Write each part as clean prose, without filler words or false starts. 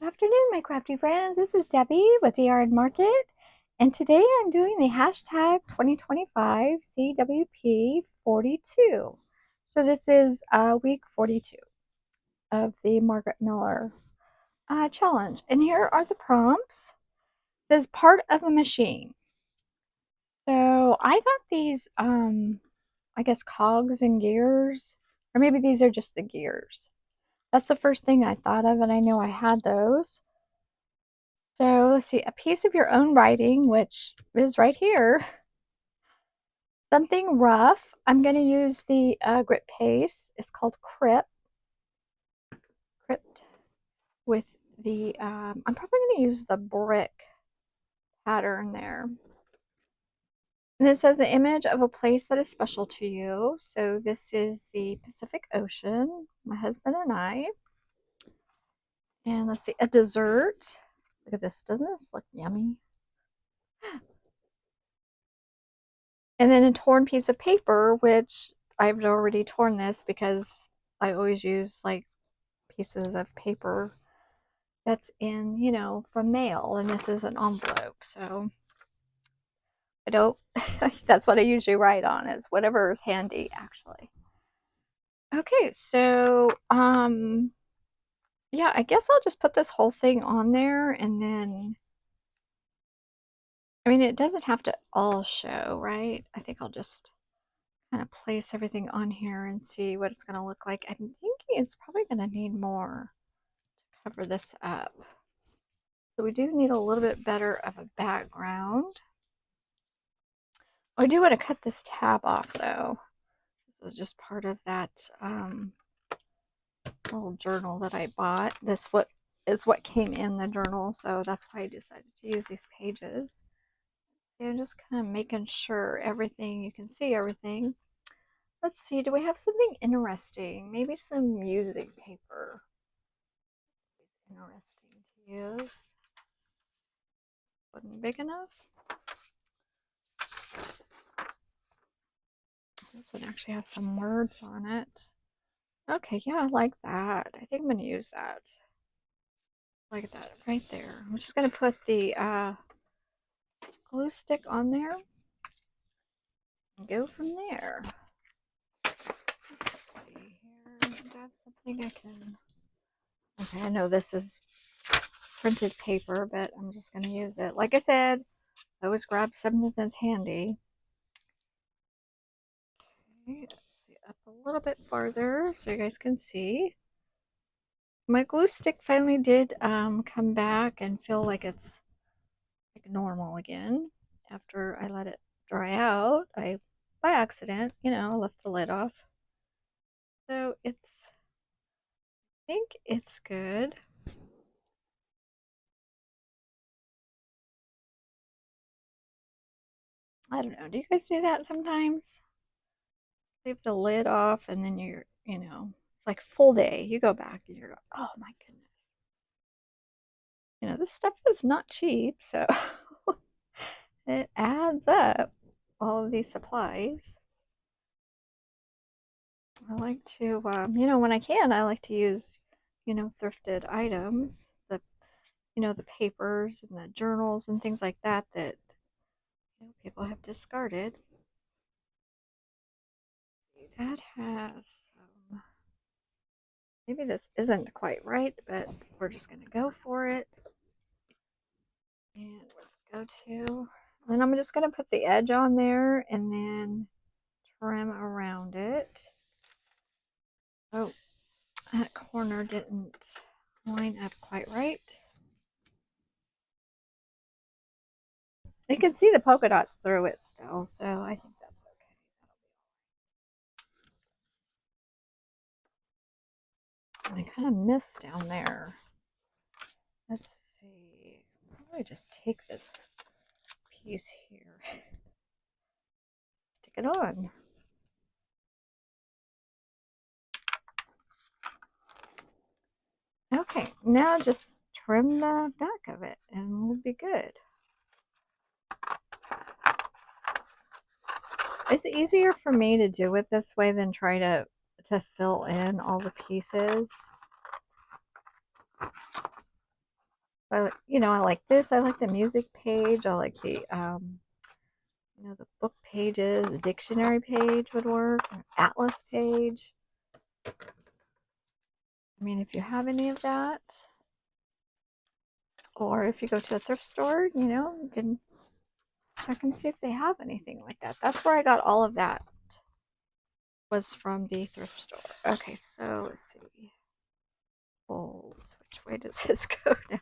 Good afternoon, my crafty friends. This is Debbie with DR Market, and today I'm doing the hashtag 2025 CWP 42. So this is week 42 of the Margaret Miller challenge. And here are the prompts. It says part of a machine. So I got these, I guess, cogs and gears, or maybe these are just the gears. That's the first thing I thought of, and I know I had those. So let's see, a piece of your own writing, which is right here. Something rough. I'm going to use the grit paste. It's called crypt with the, I'm probably going to use the brick pattern there. And it says an image of a place that is special to you. So this is the Pacific Ocean, my husband and I. And let's see, a dessert. Look at this. Doesn't this look yummy? And then a torn piece of paper, which I've already torn this because I always use like pieces of paper that's in, from mail, and this is an envelope. So I don't, that's what I usually write on, is whatever is handy, actually. Okay, so, yeah, I guess I'll just put this whole thing on there, and then, I mean, it doesn't have to all show, right? I think I'll just kind of place everything on here and see what it's going to look like. I'm thinking it's probably going to need more to cover this up. So we do need a little bit better of a background. I do want to cut this tab off though. This is just part of that little journal that I bought. This is what came in the journal, so that's why I decided to use these pages. So I'm just kind of making sure everything, you can see everything. Let's see, do we have something interesting? Maybe some music paper. Interesting to use. Wasn't big enough. This one actually has some words on it. Okay, yeah, I like that. I think I'm going to use that. Like that right there. I'm just going to put the glue stick on there and go from there. Let's see here. Do I have something I can... Okay, I know this is printed paper, but I'm just going to use it. Like I said, I always grab something that's handy. Okay, let's see, up a little bit farther so you guys can see. My glue stick finally did come back and feel like it's like normal again after I let it dry out. I, by accident, left the lid off. So I think it's good. I don't know. Do you guys do that sometimes? Leave the lid off and then it's like full day. You go back and you're, oh my goodness. This stuff is not cheap, so it adds up, all of these supplies. I like to, when I can, I like to use, thrifted items, the papers and the journals and things like that people have discarded. That has maybe this isn't quite right, but we're just going to go for it. And go to, then I'm just going to put the edge on there and then trim around it. Oh, that corner didn't line up quite right. You can see the polka dots through it still, so I think that's okay. I kind of missed down there. Let's see. Probably just take this piece here, stick it on. Okay, now just trim the back of it and we'll be good. It's easier for me to do it this way than try to fill in all the pieces. I like this. I like the music page. I like the the book pages. A dictionary page would work. An atlas page. I mean, if you have any of that, or if you go to a thrift store, you can check and see if they have anything like that. That's where I got all of that. Was from the thrift store. Okay, so let's see. Bowls. Which way does this go now?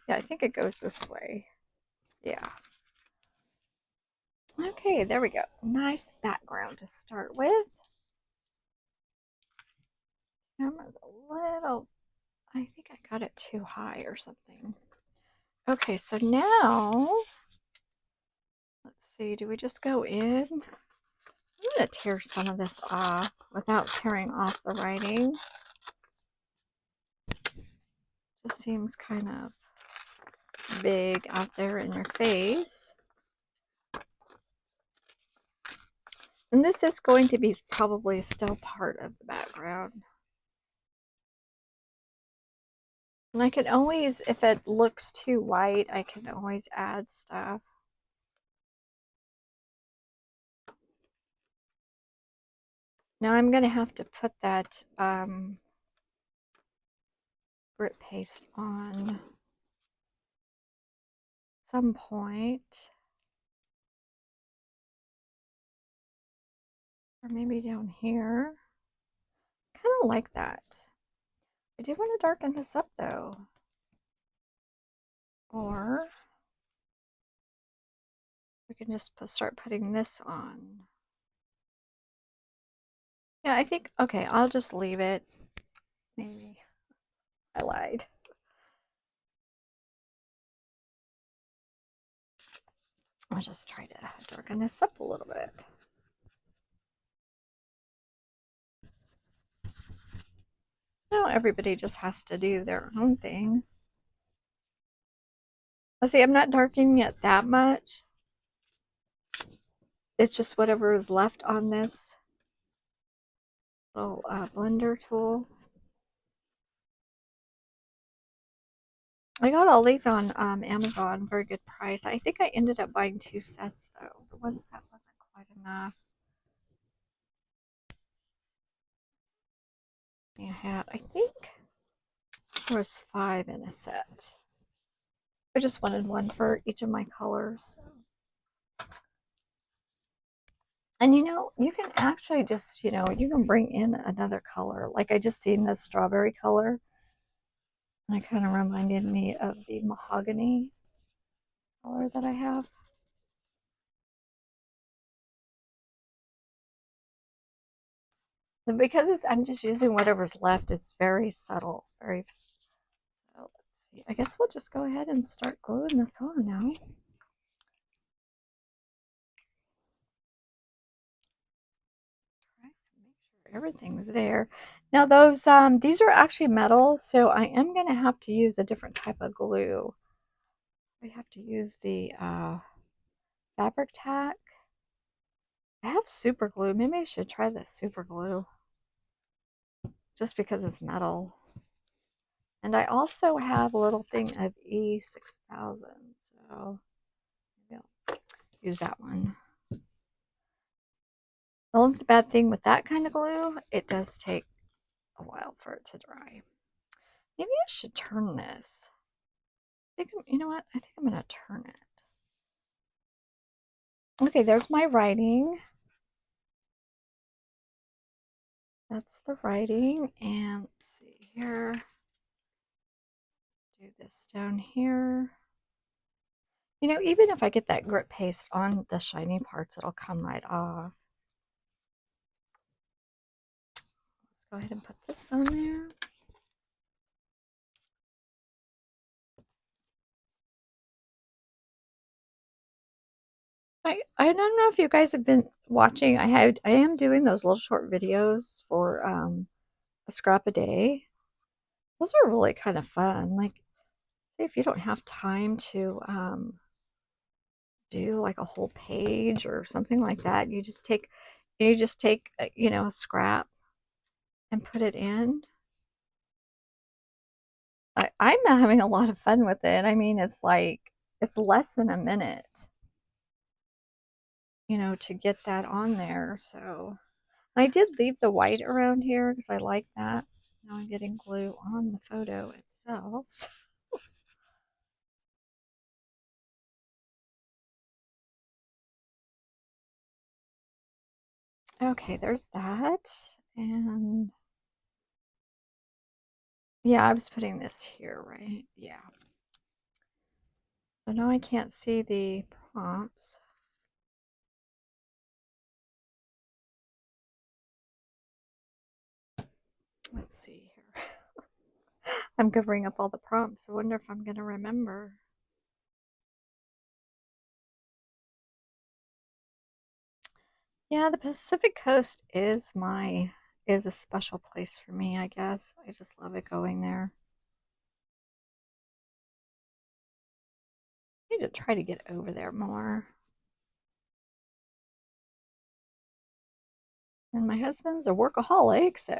Yeah, I think it goes this way. Yeah. Okay, there we go. Nice background to start with. Camera's a little, I think I got it too high or something. Okay, so now, let's see, do we just go in? I'm going to tear some of this off without tearing off the writing. Just seems kind of big out there in your face. And this is going to be probably still part of the background. And I can always, if it looks too white, I can always add stuff. Now I'm going to have to put that grit paste on some point. Or maybe down here. Kind of like that. I do want to darken this up though. Or we can just start putting this on. Yeah, I think, okay, I'll just leave it. Maybe I lied. I'll just try to darken this up a little bit. No, everybody just has to do their own thing. Let's see, I'm not darkening it that much. It's just whatever is left on this little blender tool. I got all these on Amazon, very good price. I think I ended up buying 2 sets though. The one set wasn't quite enough. I think there was 5 in a set. I just wanted one for each of my colors. And you can actually just, you can bring in another color. Like I just seen this strawberry color. And it kind of reminded me of the mahogany color that I have. And because I'm just using whatever's left, it's very subtle. Very. So let's see. I guess we'll just go ahead and start gluing this on now. Everything's there. Now these are actually metal, so I am going to have to use a different type of glue. We have to use the fabric tack. I have super glue. Maybe I should try this super glue just because it's metal. And I also have a little thing of E6000, so maybe I'll use that one. The only bad thing with that kind of glue, it does take a while for it to dry. Maybe I should turn this. I think, you know what? I think I'm going to turn it. Okay, there's my writing. That's the writing. And let's see here. Do this down here. Even if I get that grit paste on the shiny parts, it'll come right off. Let's go ahead and put this on there. I don't know if you guys have been watching. I am doing those little short videos for a scrap a day. Those are really kind of fun. Like, say if you don't have time to do like a whole page or something like that, you just take a scrap and put it in. I'm having a lot of fun with it. I mean, it's like, it's less than a minute, you know, to get that on there. So I did leave the white around here because I like that. Now I'm getting glue on the photo itself. Okay, there's that. And yeah, I was putting this here, right? Yeah. So now I can't see the prompts. Let's see here. I'm covering up all the prompts. I wonder if I'm going to remember. Yeah, the Pacific Coast is a special place for me, I guess. I just love it going there. I need to try to get over there more. And my husband's a workaholic, so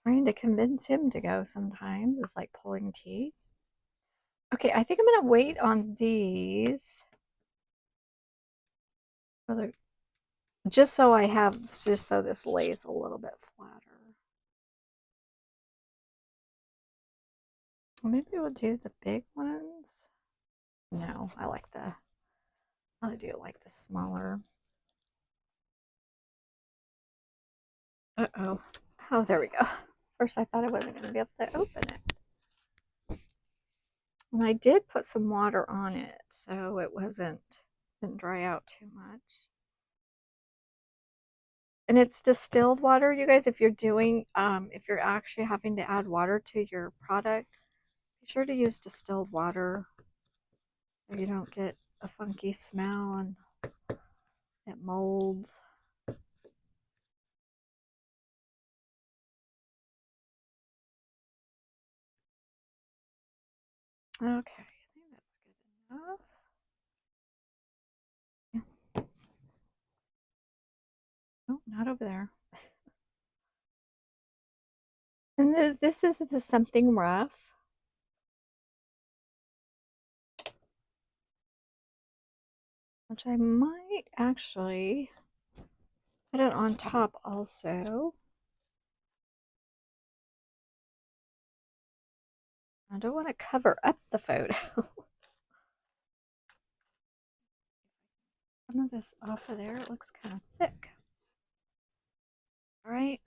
trying to convince him to go sometimes is like pulling teeth. Okay, I think I'm gonna wait on these. Just so I have, just so this lays a little bit flatter. Maybe we'll do the big ones. No, I do like the smaller. Uh-oh. Oh, there we go. First I thought I wasn't going to be able to open it. And I did put some water on it, so it didn't dry out too much. And it's distilled water, you guys. If if you're actually having to add water to your product, be sure to use distilled water so you don't get a funky smell and it molds. Okay, I think that's good enough. Oh, not over there. And this is the something rough, which I might actually put it on top also. I don't want to cover up the photo. Some of this off of there, it looks kind of thick. All right.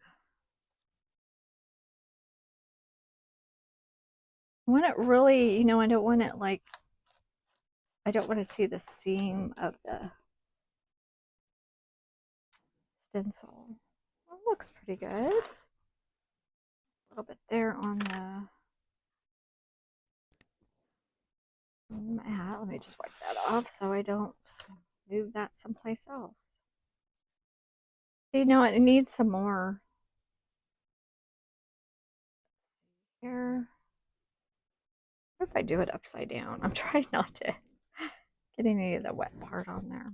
I want it really, you know, I don't want it like, I don't want to see the seam of the stencil. Well, it looks pretty good. A little bit there on the mat. Let me just wipe that off so I don't move that someplace else. You know what? It needs some more. Here. What if I do it upside down? I'm trying not to get any of the wet part on there.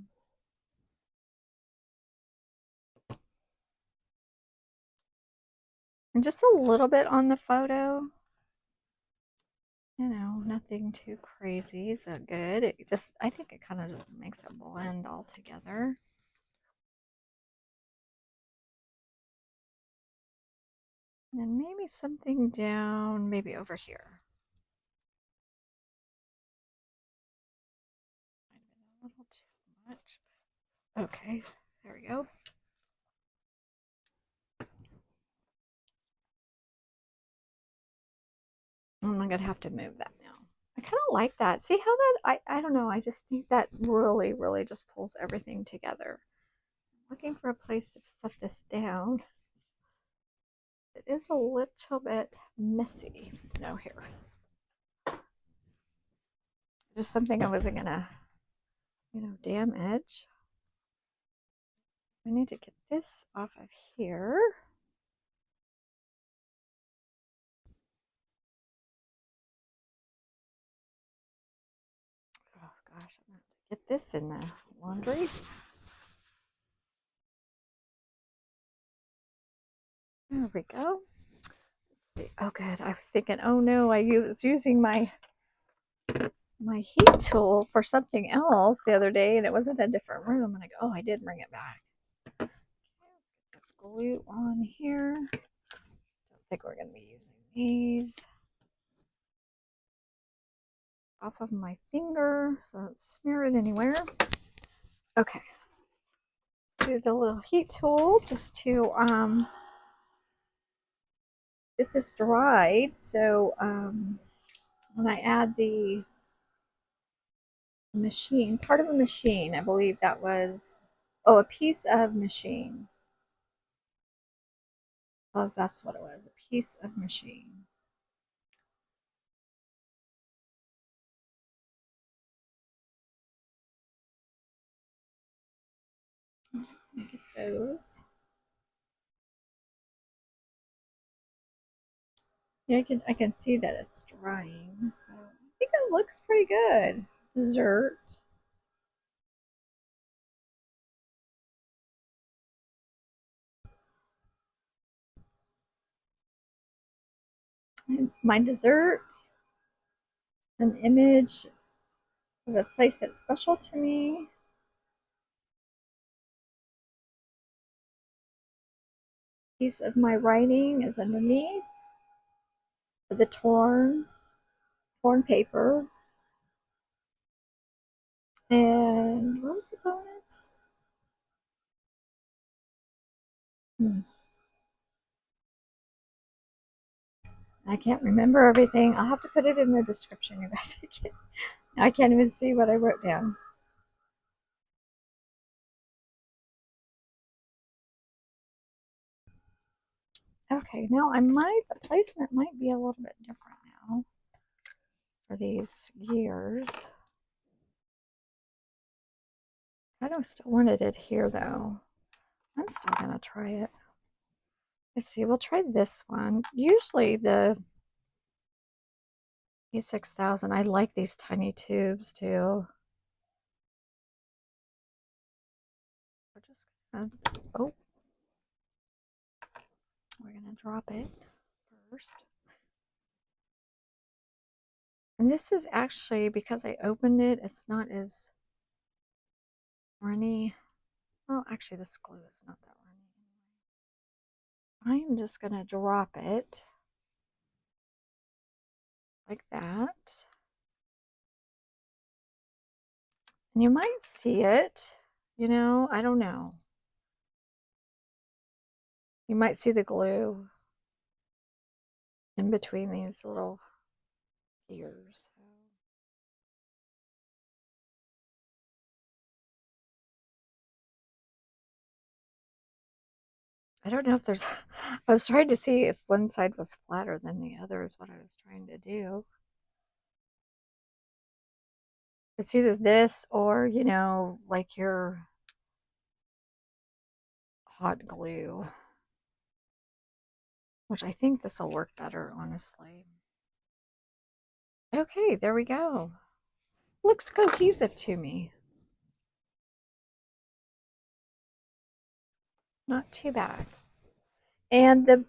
And just a little bit on the photo. You know, nothing too crazy. So good. I think it kind of just makes it blend all together. And then maybe something down, maybe over here. A little too much. Okay, there we go. I'm gonna have to move that now. I kind of like that. See how I don't know. I just think that really, really just pulls everything together. I'm looking for a place to set this down. It is a little bit messy. No, here. Just something I wasn't gonna, you know, damage. I need to get this off of here. Oh gosh, I'm gonna have to get this in the laundry. There we go. Oh, good. I was thinking, oh no, I was using my heat tool for something else the other day, and it was in a different room. And I go, oh, I did bring it back. Okay, let's glue on here. Don't think we're going to be using these. Off of my finger, so don't smear it anywhere. Okay. Do the little heat tool just to get this dried. So when I add the machine, part of a machine, I believe that was, oh, a piece of machine. Oh, that's what it was, a piece of machine. Get those. Yeah, I can see that it's drying, so I think it looks pretty good. Dessert. My dessert, an image of a place that's special to me. Piece of my writing is underneath the torn paper. And what was the bonus? I can't remember everything. I'll have to put it in the description, you guys. I can't even see what I wrote down. Okay, now the placement might be a little bit different now for these gears. I don't still wanted it here though. I'm still gonna try it. Let's see, we'll try this one. Usually the E6000, I like these tiny tubes too. We're just gonna, oh, we're gonna drop it first. And this is actually, because I opened it, it's not as runny. Well, actually this glue is not that runny. I'm just gonna drop it like that. And you might see it, you know, I don't know. You might see the glue in between these little gears. I don't know if there's, I was trying to see if one side was flatter than the other is what I was trying to do. It's either this or, you know, like your hot glue, which I think this will work better, honestly. Okay, there we go. Looks cohesive to me. Not too bad. And the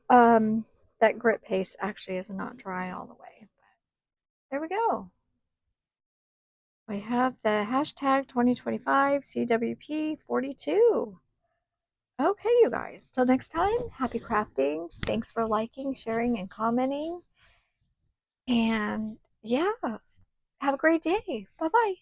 that grit paste actually is not dry all the way. But there we go. We have the hashtag 2025 CWP42. Okay, you guys. Till next time, happy crafting. Thanks for liking, sharing, and commenting. And yeah, have a great day. Bye bye.